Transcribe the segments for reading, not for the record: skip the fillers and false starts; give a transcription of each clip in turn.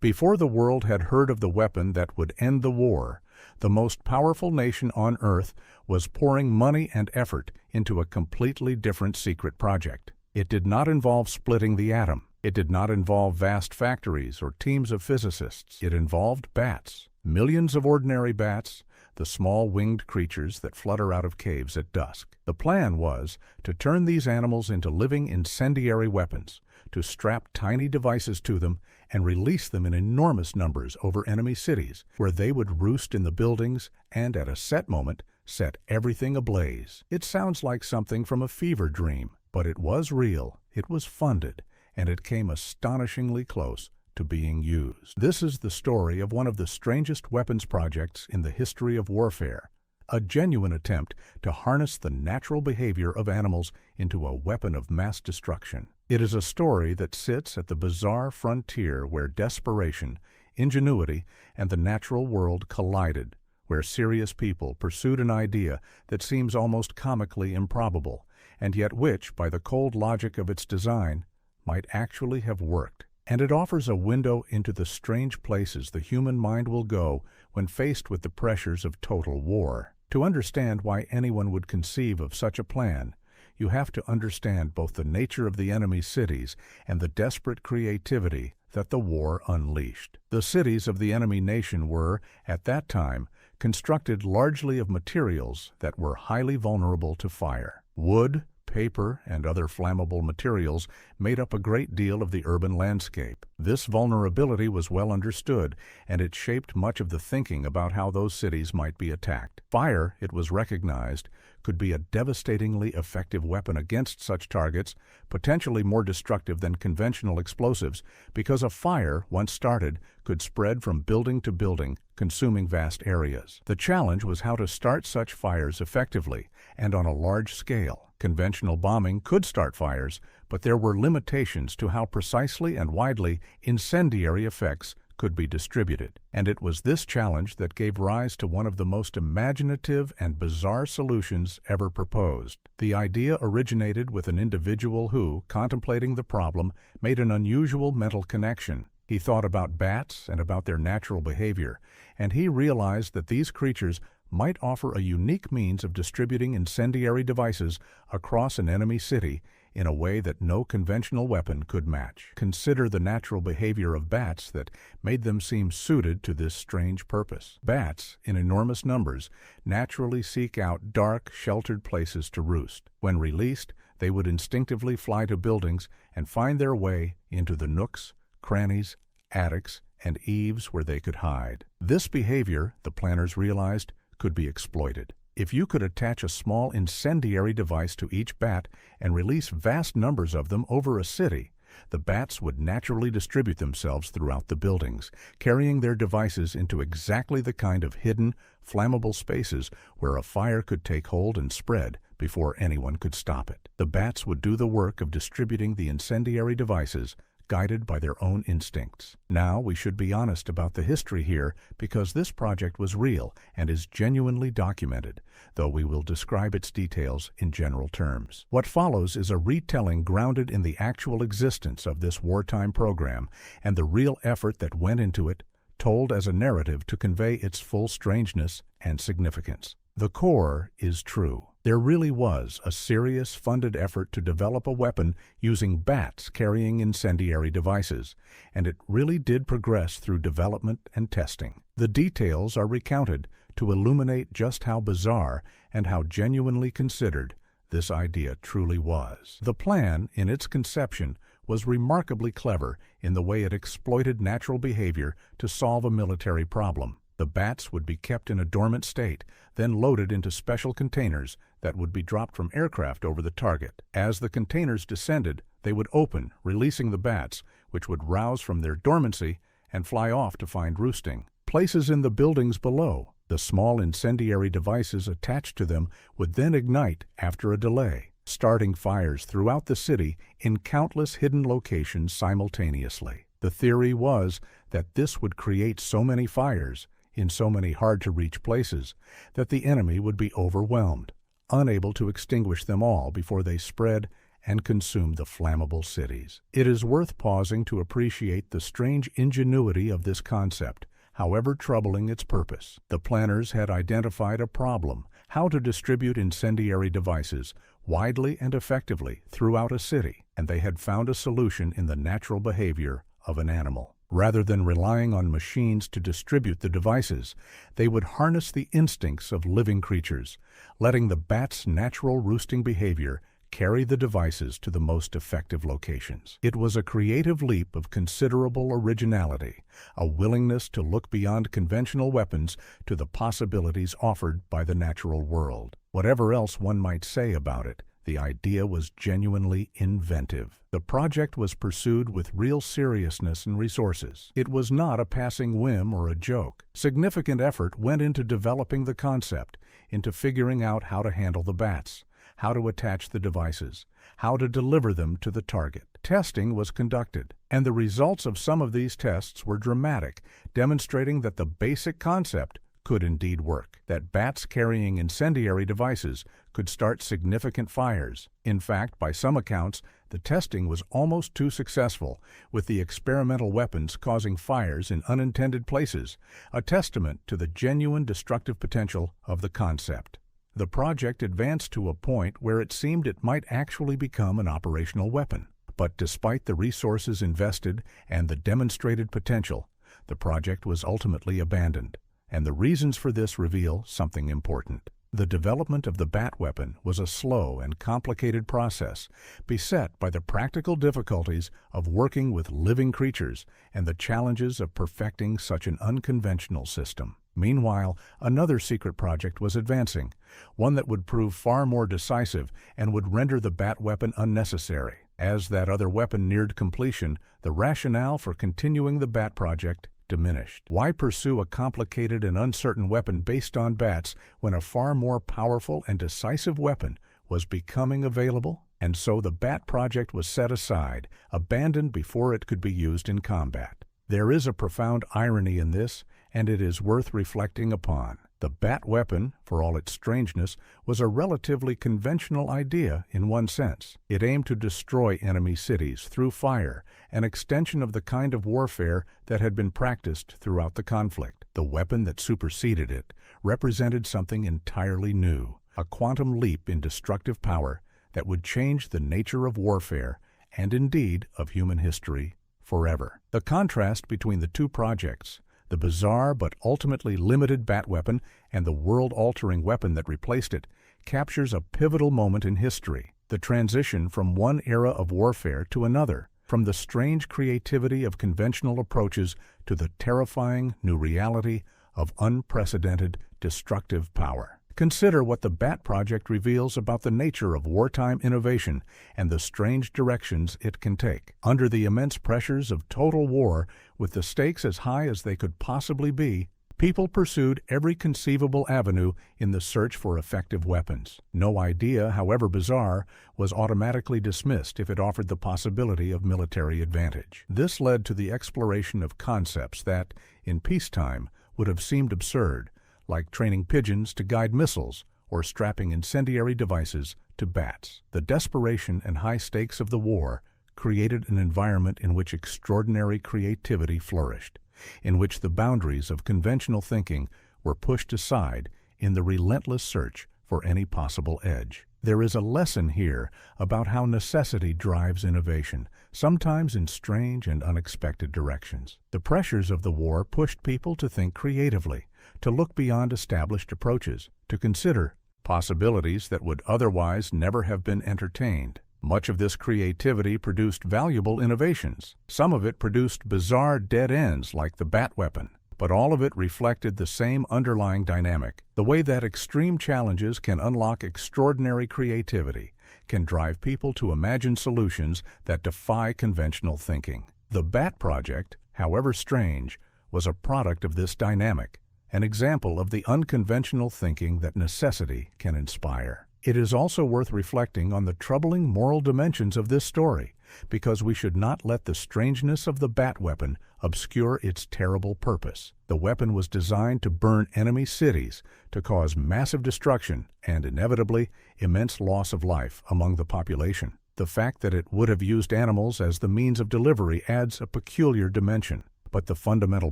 Before the world had heard of the weapon that would end the war, the most powerful nation on Earth was pouring money and effort into a completely different secret project. It did not involve splitting the atom. It did not involve vast factories or teams of physicists. It involved bats. Millions of ordinary bats, the small winged creatures that flutter out of caves at dusk. The plan was to turn these animals into living incendiary weapons, to strap tiny devices to them and release them in enormous numbers over enemy cities, where they would roost in the buildings and, at a set moment, set everything ablaze. It sounds like something from a fever dream, but it was real, it was funded, and it came astonishingly close to being used. This is the story of one of the strangest weapons projects in the history of warfare, a genuine attempt to harness the natural behavior of animals into a weapon of mass destruction. It is a story that sits at the bizarre frontier where desperation, ingenuity, and the natural world collided, where serious people pursued an idea that seems almost comically improbable, and yet which, by the cold logic of its design, might actually have worked. And it offers a window into the strange places the human mind will go when faced with the pressures of total war. To understand why anyone would conceive of such a plan, you have to understand both the nature of the enemy's cities and the desperate creativity that the war unleashed. The cities of the enemy nation were, at that time, constructed largely of materials that were highly vulnerable to fire. Wood, paper, and other flammable materials made up a great deal of the urban landscape. This vulnerability was well understood, and it shaped much of the thinking about how those cities might be attacked. Fire, it was recognized, could be a devastatingly effective weapon against such targets, potentially more destructive than conventional explosives, because a fire, once started, could spread from building to building, consuming vast areas. The challenge was how to start such fires effectively and on a large scale. Conventional bombing could start fires, but there were limitations to how precisely and widely incendiary effects could be distributed. And it was this challenge that gave rise to one of the most imaginative and bizarre solutions ever proposed. The idea originated with an individual who, contemplating the problem, made an unusual mental connection. He thought about bats and about their natural behavior, and he realized that these creatures might offer a unique means of distributing incendiary devices across an enemy city in a way that no conventional weapon could match. Consider the natural behavior of bats that made them seem suited to this strange purpose. Bats, in enormous numbers, naturally seek out dark, sheltered places to roost. When released, they would instinctively fly to buildings and find their way into the nooks, crannies, attics, and eaves where they could hide. This behavior, the planners realized, could be exploited. If you could attach a small incendiary device to each bat and release vast numbers of them over a city, the bats would naturally distribute themselves throughout the buildings, carrying their devices into exactly the kind of hidden, flammable spaces where a fire could take hold and spread before anyone could stop it. The bats would do the work of distributing the incendiary devices, guided by their own instincts. Now, we should be honest about the history here because this project was real and is genuinely documented, though we will describe its details in general terms. What follows is a retelling grounded in the actual existence of this wartime program and the real effort that went into it, told as a narrative to convey its full strangeness and significance. The core is true. There really was a serious funded effort to develop a weapon using bats carrying incendiary devices, and it really did progress through development and testing. The details are recounted to illuminate just how bizarre and how genuinely considered this idea truly was. The plan, in its conception, was remarkably clever in the way it exploited natural behavior to solve a military problem. The bats would be kept in a dormant state, then loaded into special containers that would be dropped from aircraft over the target. As the containers descended, they would open, releasing the bats, which would rouse from their dormancy and fly off to find roosting places in the buildings below. The small incendiary devices attached to them would then ignite after a delay, starting fires throughout the city in countless hidden locations simultaneously. The theory was that this would create so many fires in so many hard-to-reach places that the enemy would be overwhelmed, unable to extinguish them all before they spread and consume the flammable cities. It is worth pausing to appreciate the strange ingenuity of this concept, however troubling its purpose. The planners had identified a problem: how to distribute incendiary devices widely and effectively throughout a city, and they had found a solution in the natural behavior of an animal. Rather than relying on machines to distribute the devices, they would harness the instincts of living creatures, letting the bat's natural roosting behavior carry the devices to the most effective locations. It was a creative leap of considerable originality, a willingness to look beyond conventional weapons to the possibilities offered by the natural world. Whatever else one might say about it, the idea was genuinely inventive. The project was pursued with real seriousness and resources. It was not a passing whim or a joke. Significant effort went into developing the concept, into figuring out how to handle the bats, how to attach the devices, how to deliver them to the target. Testing was conducted, and the results of some of these tests were dramatic, demonstrating that the basic concept could indeed work, that bats carrying incendiary devices could start significant fires. In fact, by some accounts, the testing was almost too successful, with the experimental weapons causing fires in unintended places, a testament to the genuine destructive potential of the concept. The project advanced to a point where it seemed it might actually become an operational weapon. But despite the resources invested and the demonstrated potential, the project was ultimately abandoned. And the reasons for this reveal something important. The development of the bat weapon was a slow and complicated process, beset by the practical difficulties of working with living creatures and the challenges of perfecting such an unconventional system. Meanwhile, another secret project was advancing, one that would prove far more decisive and would render the bat weapon unnecessary. As that other weapon neared completion, the rationale for continuing the bat project diminished. Why pursue a complicated and uncertain weapon based on bats when a far more powerful and decisive weapon was becoming available? And so the bat project was set aside, abandoned before it could be used in combat. There is a profound irony in this, and it is worth reflecting upon. The bat weapon, for all its strangeness, was a relatively conventional idea in one sense. It aimed to destroy enemy cities through fire, an extension of the kind of warfare that had been practiced throughout the conflict. The weapon that superseded it represented something entirely new, a quantum leap in destructive power that would change the nature of warfare and indeed of human history forever. The contrast between the two projects, the bizarre but ultimately limited bat weapon and the world-altering weapon that replaced it, captures a pivotal moment in history, the transition from one era of warfare to another, from the strange creativity of conventional approaches to the terrifying new reality of unprecedented destructive power. Consider what the Bat Project reveals about the nature of wartime innovation and the strange directions it can take. Under the immense pressures of total war, with the stakes as high as they could possibly be, people pursued every conceivable avenue in the search for effective weapons. No idea, however bizarre, was automatically dismissed if it offered the possibility of military advantage. This led to the exploration of concepts that, in peacetime, would have seemed absurd, like training pigeons to guide missiles or strapping incendiary devices to bats. The desperation and high stakes of the war created an environment in which extraordinary creativity flourished, in which the boundaries of conventional thinking were pushed aside in the relentless search for any possible edge. There is a lesson here about how necessity drives innovation, sometimes in strange and unexpected directions. The pressures of the war pushed people to think creatively, to look beyond established approaches, to consider possibilities that would otherwise never have been entertained. Much of this creativity produced valuable innovations. Some of it produced bizarre dead ends like the bat weapon, but all of it reflected the same underlying dynamic, the way that extreme challenges can unlock extraordinary creativity, can drive people to imagine solutions that defy conventional thinking. The Bat Project, however strange, was a product of this dynamic, an example of the unconventional thinking that necessity can inspire. It is also worth reflecting on the troubling moral dimensions of this story, because we should not let the strangeness of the bat weapon obscure its terrible purpose. The weapon was designed to burn enemy cities, to cause massive destruction and, inevitably, immense loss of life among the population. The fact that it would have used animals as the means of delivery adds a peculiar dimension. But the fundamental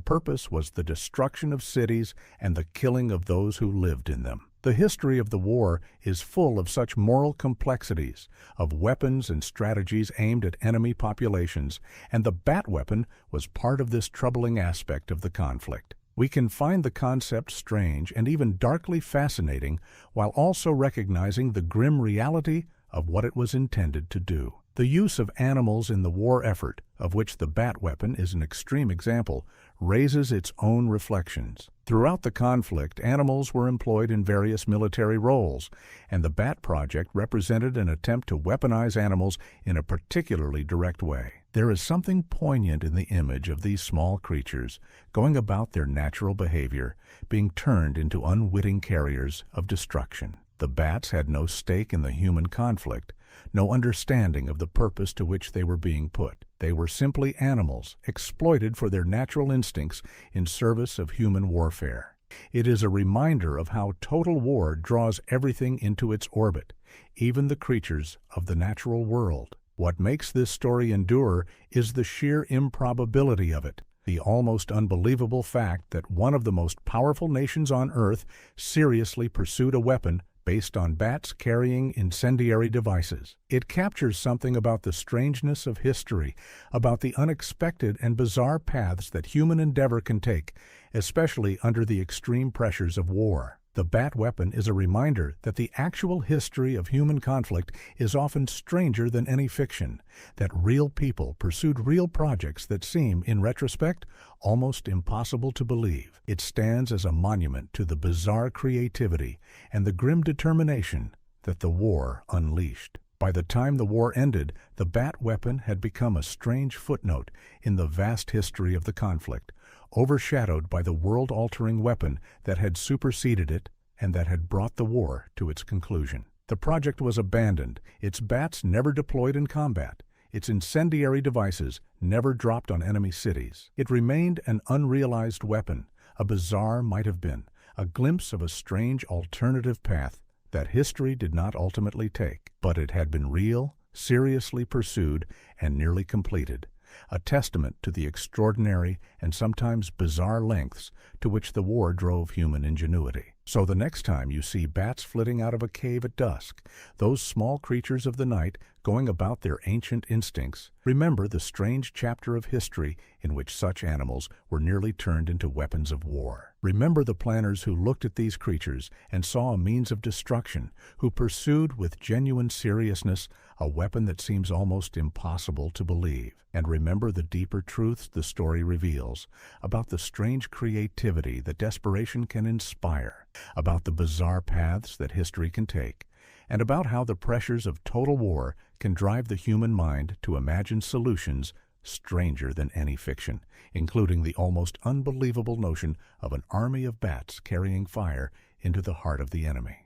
purpose was the destruction of cities and the killing of those who lived in them. The history of the war is full of such moral complexities, of weapons and strategies aimed at enemy populations, and the bat weapon was part of this troubling aspect of the conflict. We can find the concept strange and even darkly fascinating, while also recognizing the grim reality of what it was intended to do. The use of animals in the war effort, of which the bat weapon is an extreme example, raises its own reflections. Throughout the conflict, animals were employed in various military roles, and the bat project represented an attempt to weaponize animals in a particularly direct way. There is something poignant in the image of these small creatures going about their natural behavior, being turned into unwitting carriers of destruction. The bats had no stake in the human conflict, no understanding of the purpose to which they were being put. They were simply animals, exploited for their natural instincts in service of human warfare. It is a reminder of how total war draws everything into its orbit, even the creatures of the natural world. What makes this story endure is the sheer improbability of it, the almost unbelievable fact that one of the most powerful nations on Earth seriously pursued a weapon based on bats carrying incendiary devices. It captures something about the strangeness of history, about the unexpected and bizarre paths that human endeavor can take, especially under the extreme pressures of war. The bat weapon is a reminder that the actual history of human conflict is often stranger than any fiction, that real people pursued real projects that seem, in retrospect, almost impossible to believe. It stands as a monument to the bizarre creativity and the grim determination that the war unleashed. By the time the war ended, the bat weapon had become a strange footnote in the vast history of the conflict, overshadowed by the world-altering weapon that had superseded it and that had brought the war to its conclusion. The project was abandoned, its bats never deployed in combat, its incendiary devices never dropped on enemy cities. It remained an unrealized weapon, a bizarre might-have-been, a glimpse of a strange alternative path that history did not ultimately take, but it had been real, seriously pursued, and nearly completed, a testament to the extraordinary and sometimes bizarre lengths to which the war drove human ingenuity. So the next time you see bats flitting out of a cave at dusk, those small creatures of the night going about their ancient instincts, remember the strange chapter of history in which such animals were nearly turned into weapons of war. Remember the planners who looked at these creatures and saw a means of destruction, who pursued with genuine seriousness a weapon that seems almost impossible to believe. And remember the deeper truths the story reveals about the strange creativity that desperation can inspire, about the bizarre paths that history can take, and about how the pressures of total war can drive the human mind to imagine solutions stranger than any fiction, including the almost unbelievable notion of an army of bats carrying fire into the heart of the enemy.